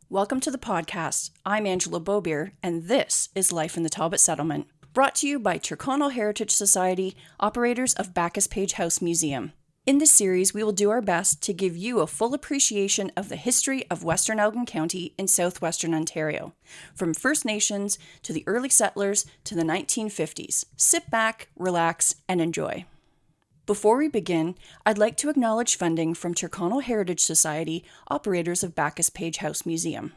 Welcome to the podcast. I'm Angela Bobier, and this is Life in the Talbot Settlement, brought to you by Tyrconnell Heritage Society, operators of Backus-Page House Museum. In this series, we will do our best to give you a full appreciation of the history of Western Elgin County in southwestern Ontario, from First Nations to the early settlers to the 1950s. Sit back, relax, and enjoy. Before we begin, I'd like to acknowledge funding from Tyrconnell Heritage Society, operators of Backus-Page House Museum.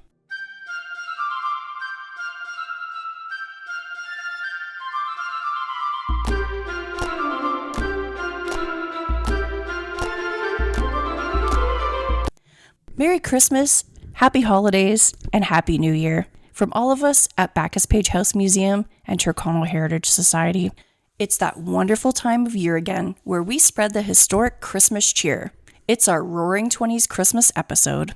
Merry Christmas, Happy Holidays, and Happy New Year from all of us at Backus-Page House Museum and Tyrconnell Heritage Society. It's that wonderful time of year again where we spread the historic Christmas cheer. It's our Roaring 20s Christmas episode.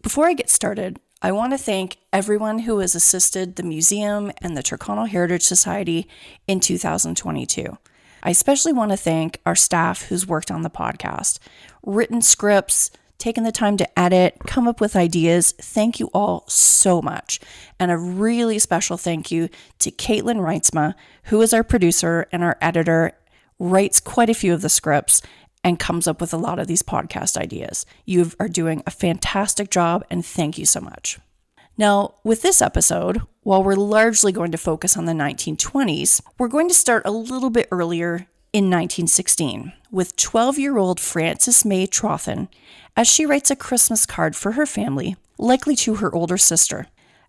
Before I get started, I want to thank everyone who has assisted the museum and the Tyrconnell Heritage Society in 2022. I especially want to thank our staff who's worked on the podcast, written scripts, taken the time to edit, come up with ideas. Thank you all so much. And a really special thank you to Katlyn Reintsma, who is our producer and our editor, writes quite a few of the scripts and comes up with a lot of these podcast ideas. You are doing a fantastic job, and thank you so much. Now, with this episode, while we're largely going to focus on the 1920s, we're going to start a little bit earlier in 1916 with 12-year-old Frances May Trothan as she writes a Christmas card for her family, likely to her older sister.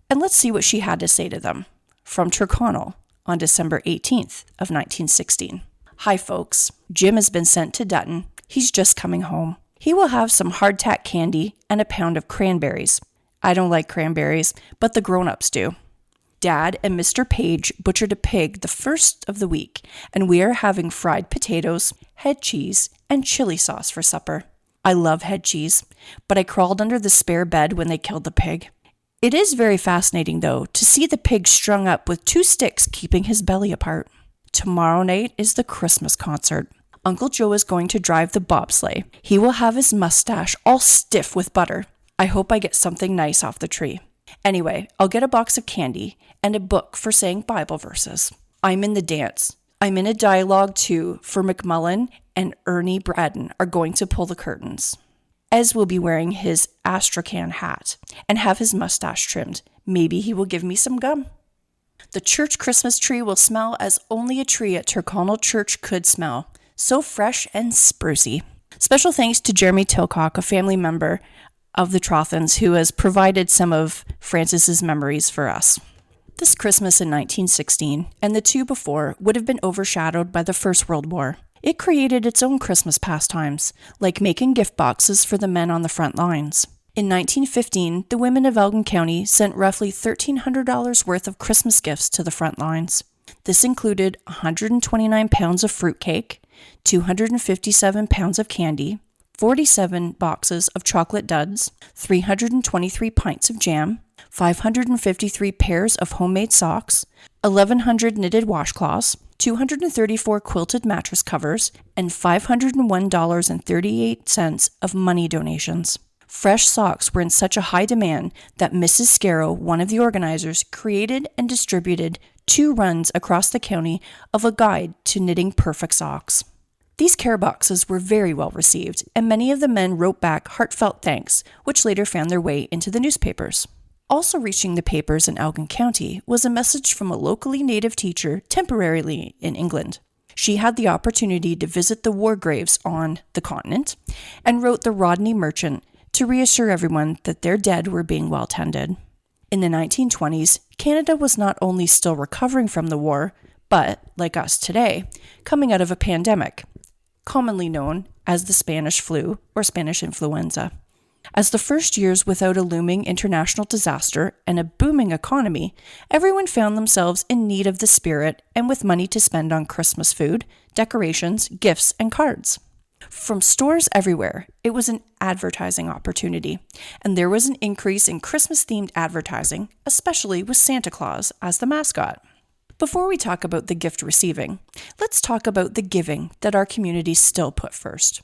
And let's see what she had to say to them. From Tyrconnell on December 18th of 1916. Hi folks, Jim has been sent to Dutton. He's just coming home. He will have some hardtack candy and a pound of cranberries. I don't like cranberries, but the grown-ups do. Dad and Mr. Page butchered a pig the first of the week, and we are having fried potatoes, head cheese, and chili sauce for supper. I love head cheese, but I crawled under the spare bed when they killed the pig. It is very fascinating, though, to see the pig strung up with 2 sticks keeping his belly apart. Tomorrow night is the Christmas concert. Uncle Joe is going to drive the bobsleigh. He will have his mustache all stiff with butter. I hope I get something nice off the tree. Anyway, I'll get a box of candy and a book for saying Bible verses. I'm in the dance. I'm in a dialogue too, for McMullen and Ernie Braddon are going to pull the curtains. Ez will be wearing his Astrakhan hat and have his mustache trimmed. Maybe he will give me some gum. The church Christmas tree will smell as only a tree at Tyrconnell Church could smell. So fresh and sprucey. Special thanks to Jeremy Tilcock, a family member of the Trothans, who has provided some of Frances's memories for us. This Christmas in 1916, and the two before, would have been overshadowed by the First World War. It created its own Christmas pastimes, like making gift boxes for the men on the front lines. In 1915, the women of Elgin County sent roughly $1,300 worth of Christmas gifts to the front lines. This included 129 pounds of fruitcake, 257 pounds of candy, 47 boxes of chocolate duds, 323 pints of jam, 553 pairs of homemade socks, 1,100 knitted washcloths, 234 quilted mattress covers, and $501.38 of money donations. Fresh socks were in such a high demand that Mrs. Scarrow, one of the organizers, created and distributed 2 runs across the county of a guide to knitting perfect socks. These care boxes were very well received, and many of the men wrote back heartfelt thanks, which later found their way into the newspapers. Also reaching the papers in Elgin County was a message from a locally native teacher temporarily in England. She had the opportunity to visit the war graves on the continent and wrote the Rodney Merchant to reassure everyone that their dead were being well tended. In the 1920s, Canada was not only still recovering from the war, but, like us today, coming out of a pandemic, commonly known as the Spanish flu or Spanish influenza. As the first years without a looming international disaster and a booming economy, everyone found themselves in need of the spirit and with money to spend on Christmas food, decorations, gifts, and cards. From stores everywhere, it was an advertising opportunity, and there was an increase in Christmas-themed advertising, especially with Santa Claus as the mascot. Before we talk about the gift receiving, let's talk about the giving that our communities still put first.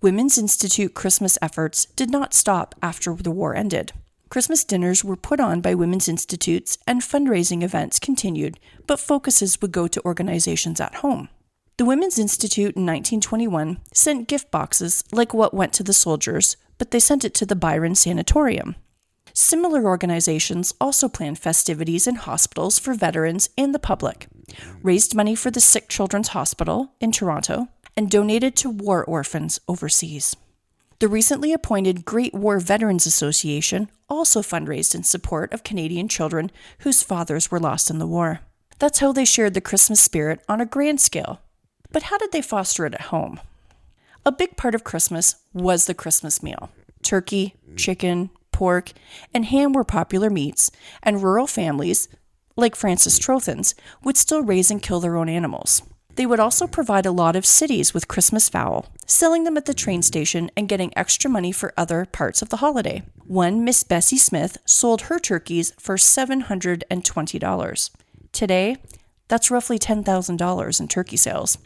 Women's Institute Christmas efforts did not stop after the war ended. Christmas dinners were put on by women's institutes and fundraising events continued, but focuses would go to organizations at home. The Women's Institute in 1921 sent gift boxes like what went to the soldiers, but they sent it to the Byron Sanatorium. Similar organizations also planned festivities in hospitals for veterans and the public, raised money for the Sick Children's Hospital in Toronto, and donated to war orphans overseas. The recently appointed Great War Veterans Association also fundraised in support of Canadian children whose fathers were lost in the war. That's how they shared the Christmas spirit on a grand scale. But how did they foster it at home? A big part of Christmas was the Christmas meal. Turkey, chicken, pork, and ham were popular meats, and rural families, like Francis Trothan's, would still raise and kill their own animals. They would also provide a lot of cities with Christmas fowl, selling them at the train station and getting extra money for other parts of the holiday. One Miss Bessie Smith sold her turkeys for $720. Today, that's roughly $10,000 in turkey sales.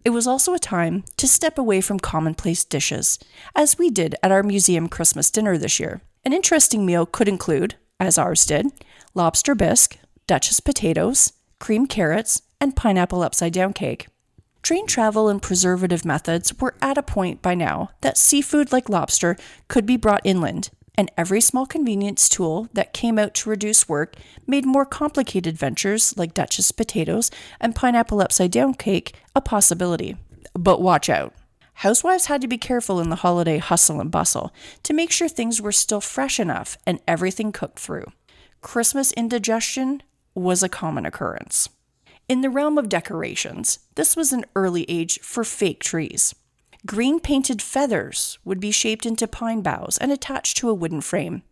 It was also a time to step away from commonplace dishes, as we did at our museum Christmas dinner this year. An interesting meal could include, as ours did, lobster bisque, Duchess potatoes, creamed carrots, and pineapple upside-down cake. Train travel and preservative methods were at a point by now that seafood like lobster could be brought inland, and every small convenience tool that came out to reduce work made more complicated ventures like Duchess potatoes and pineapple upside-down cake a possibility. But watch out. Housewives had to be careful in the holiday hustle and bustle to make sure things were still fresh enough and everything cooked through. Christmas indigestion was a common occurrence. In the realm of decorations, this was an early age for fake trees. Green painted feathers would be shaped into pine boughs and attached to a wooden frame.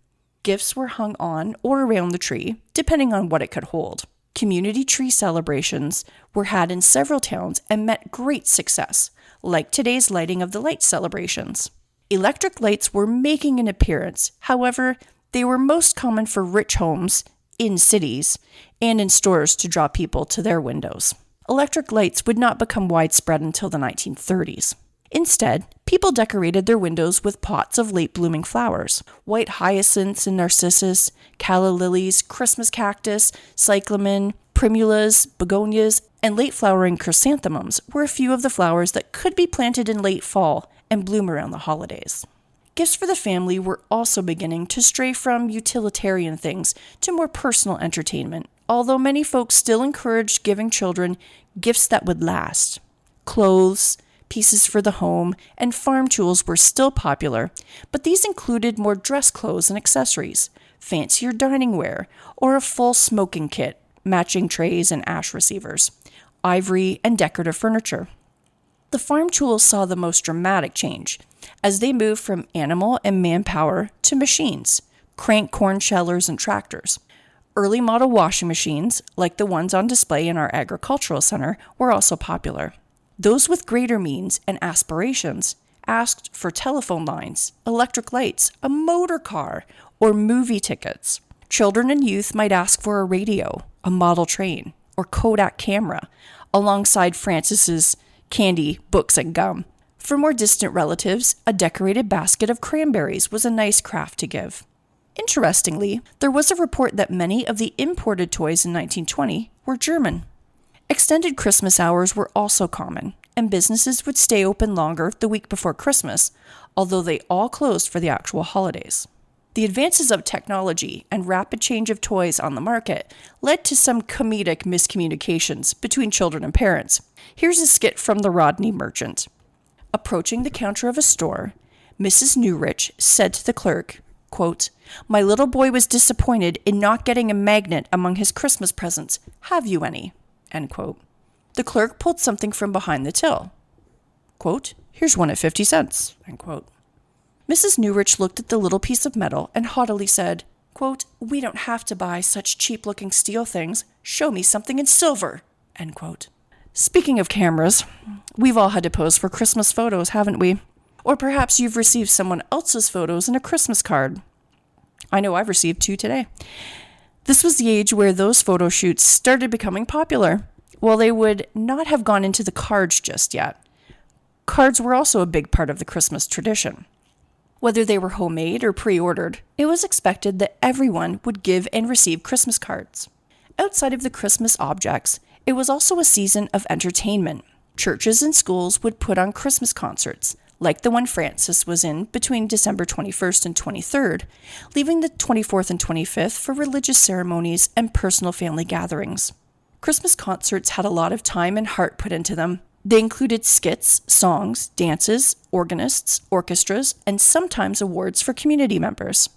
Gifts were hung on or around the tree, depending on what it could hold. Community tree celebrations were had in several towns and met great success, like today's lighting of the lights celebrations. Electric lights were making an appearance, however, they were most common for rich homes in cities and in stores to draw people to their windows. Electric lights would not become widespread until the 1930s. Instead, people decorated their windows with pots of late-blooming flowers. White hyacinths and narcissus, calla lilies, Christmas cactus, cyclamen, primulas, begonias, and late-flowering chrysanthemums were a few of the flowers that could be planted in late fall and bloom around the holidays. Gifts for the family were also beginning to stray from utilitarian things to more personal entertainment, although many folks still encouraged giving children gifts that would last. Clothes, pieces for the home, and farm tools were still popular, but these included more dress clothes and accessories, fancier dining ware, or a full smoking kit, matching trays and ash receivers, ivory, and decorative furniture. The farm tools saw the most dramatic change as they moved from animal and manpower to machines, crank corn shellers and tractors. Early model washing machines, like the ones on display in our agricultural center, were also popular. Those with greater means and aspirations asked for telephone lines, electric lights, a motor car, or movie tickets. Children and youth might ask for a radio, a model train, or Kodak camera, alongside Francis's candy, books, and gum. For more distant relatives, a decorated basket of cranberries was a nice craft to give. Interestingly, there was a report that many of the imported toys in 1920 were German. Extended Christmas hours were also common, and businesses would stay open longer the week before Christmas, although they all closed for the actual holidays. The advances of technology and rapid change of toys on the market led to some comedic miscommunications between children and parents. Here's a skit from the Rodney Merchant. Approaching the counter of a store, Mrs. Newrich said to the clerk, quote, "My little boy was disappointed in not getting a magnet among his Christmas presents. Have you any?" End quote. The clerk pulled something from behind the till. Quote, "Here's one at 50 cents. End quote. Mrs. Newrich looked at the little piece of metal and haughtily said, quote, "We don't have to buy such cheap-looking steel things. Show me something in silver." End quote. Speaking of cameras, we've all had to pose for Christmas photos, haven't we? Or perhaps you've received someone else's photos in a Christmas card. I know I've received 2 today. This was the age where those photo shoots started becoming popular. While they would not have gone into the cards just yet, cards were also a big part of the Christmas tradition. Whether they were homemade or pre-ordered, it was expected that everyone would give and receive Christmas cards. Outside of the Christmas objects, it was also a season of entertainment. Churches and schools would put on Christmas concerts, like the one Francis was in between December 21st and 23rd, leaving the 24th and 25th for religious ceremonies and personal family gatherings. Christmas concerts had a lot of time and heart put into them. They included skits, songs, dances, organists, orchestras, and sometimes awards for community members.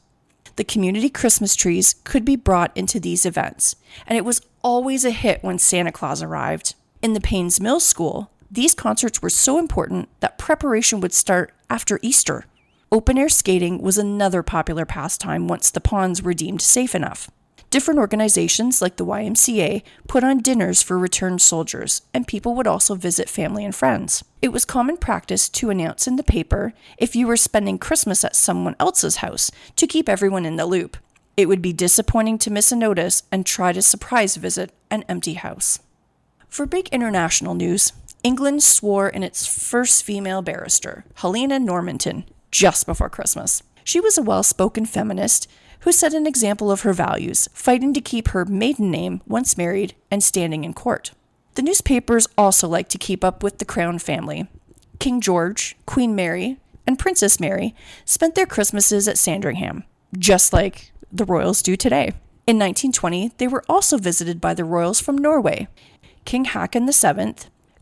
The community Christmas trees could be brought into these events, and it was always a hit when Santa Claus arrived. In the Paynes Mill School, these concerts were so important that preparation would start after Easter. Open-air skating was another popular pastime once the ponds were deemed safe enough. Different organizations like the YMCA put on dinners for returned soldiers, and people would also visit family and friends. It was common practice to announce in the paper if you were spending Christmas at someone else's house to keep everyone in the loop. It would be disappointing to miss a notice and try to surprise visit an empty house. For big international news, England swore in its first female barrister, Helena Normanton, just before Christmas. She was a well-spoken feminist who set an example of her values, fighting to keep her maiden name once married and standing in court. The newspapers also like to keep up with the Crown family. King George, Queen Mary, and Princess Mary spent their Christmases at Sandringham, just like the royals do today. In 1920, they were also visited by the royals from Norway, King Haakon VII,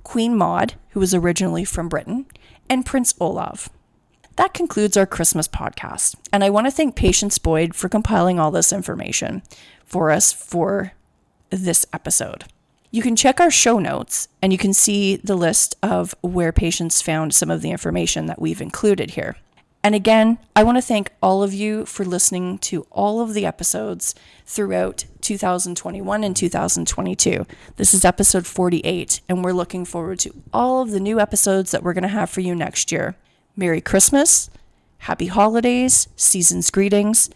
Queen Maud, who was originally from Britain, and Prince Olav. That concludes our Christmas podcast, and I want to thank Patience Boyd for compiling all this information for us for this episode. You can check our show notes, and you can see the list of where Patience found some of the information that we've included here. And again, I want to thank all of you for listening to all of the episodes throughout 2021 and 2022. This is episode 48, and we're looking forward to all of the new episodes that we're going to have for you next year. Merry Christmas, Happy Holidays, Season's Greetings,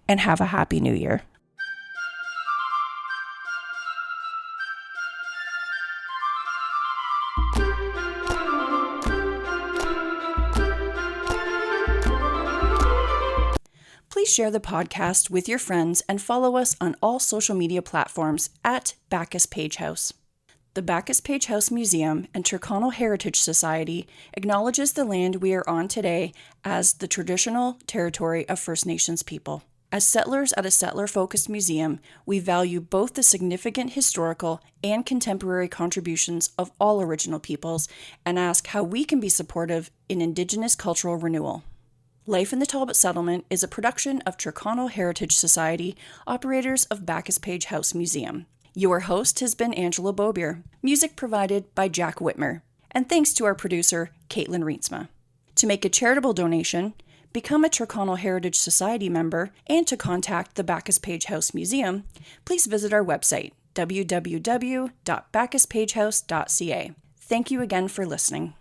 and have a Happy New Year. Please share the podcast with your friends and follow us on all social media platforms at Backus-Page House. The Backus-Page House Museum and Tyrconnell Heritage Society acknowledges the land we are on today as the traditional territory of First Nations people. As settlers at a settler-focused museum, we value both the significant historical and contemporary contributions of all original peoples and ask how we can be supportive in Indigenous cultural renewal. Life in the Talbot Settlement is a production of Tyrconnell Heritage Society, operators of Backus-Page House Museum. Your host has been Angela Bobier, music provided by Jack Witmer, and thanks to our producer, Katlyn Reintsma. To make a charitable donation, become a Tyrconnell Heritage Society member, and to contact the Backus-Page House Museum, please visit our website, www.backuspagehouse.ca. Thank you again for listening.